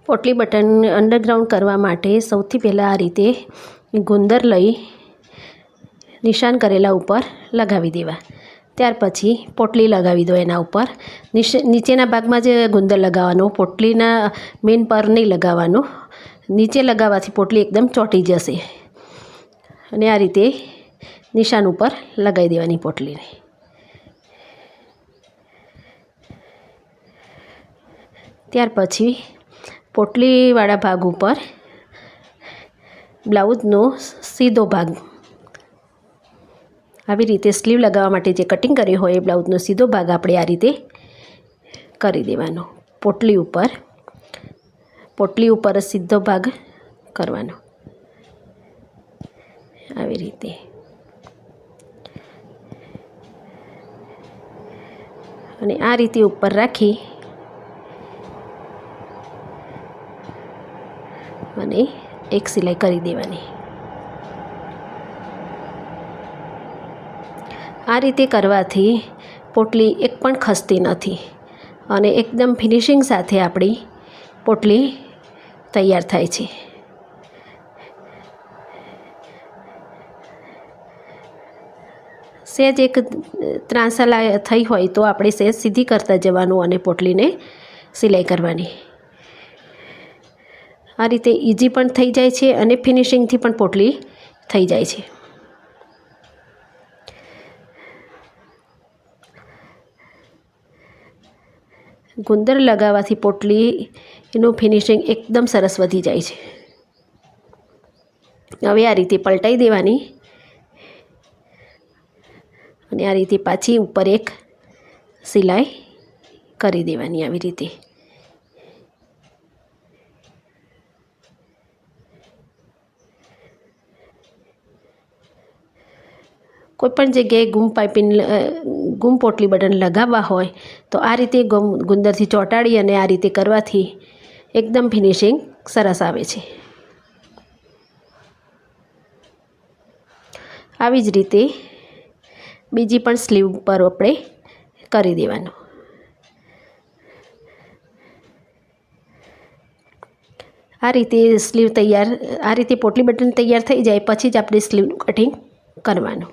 પોટલી button underground કરવા માટે સૌથી પહેલાં આ રીતે ગુંદર લઈ નિશાન કરેલા ઉપર લગાવી દેવા. ત્યાર પછી પોટલી લગાવી દો એના ઉપર. નીચેના ભાગમાં જ ગુંદર લગાવવાનો, પોટલીના મેન પર નહીં લગાવવાનો. નીચે લગાવવાથી પોટલી એકદમ ચોંટી જશે. અને આ રીતે નિશાન ઉપર લગાવી દેવાની પોટલીને. ત્યાર પછી પોટલીવાળા ભાગ ઉપર બ્લાઉઝનો સીધો ભાગ આવી રીતે સ્લીવ લગાવવા માટે જે કટિંગ કર્યું હોય એ બ્લાઉઝનો સીધો ભાગ આપણે આ રીતે કરી દેવાનો. પોટલી ઉપર સીધો ભાગ કરવાનો આવી રીતે. અને આ રીતે ઉપર રાખી અને એક સિલાઈ કરી દેવાની. આ રીતે કરવાથી પોટલી એક પણ ખસતી નથી અને એકદમ ફિનિશિંગ સાથે આપણી પોટલી તૈયાર થાય છે. સહેજ એક ત્રાંસા થઈ હોય તો આપણે સહેજ સીધી કરતા જવાનું અને પોટલીને સિલાઈ કરવાની. આ રીતે ઇઝી પણ થઈ જાય છે અને ફિનિશિંગથી પણ પોટલી થઈ જાય છે. ગુંદર લગાવવાથી પોટલીનું ફિનિશિંગ એકદમ સરસ વધી જાય છે. હવે આ રીતે પલટાઈ દેવાની અને આ રીતે પાછી ઉપર એક સિલાઈ કરી દેવાની આવી રીતે. કોઈપણ જગ્યાએ ગુમ પોટલી બટન લગાવવા હોય તો આ રીતે ગુંદરથી ચોંટાડી અને આ રીતે કરવાથી એકદમ ફિનિશિંગ સરસ આવે છે. આવી જ રીતે બીજી પણ સ્લીવ પર આપણે કરી દેવાનું. આ રીતે પોટલી બટન તૈયાર થઈ જાય પછી જ આપણે સ્લીવનું કટિંગ કરવાનું.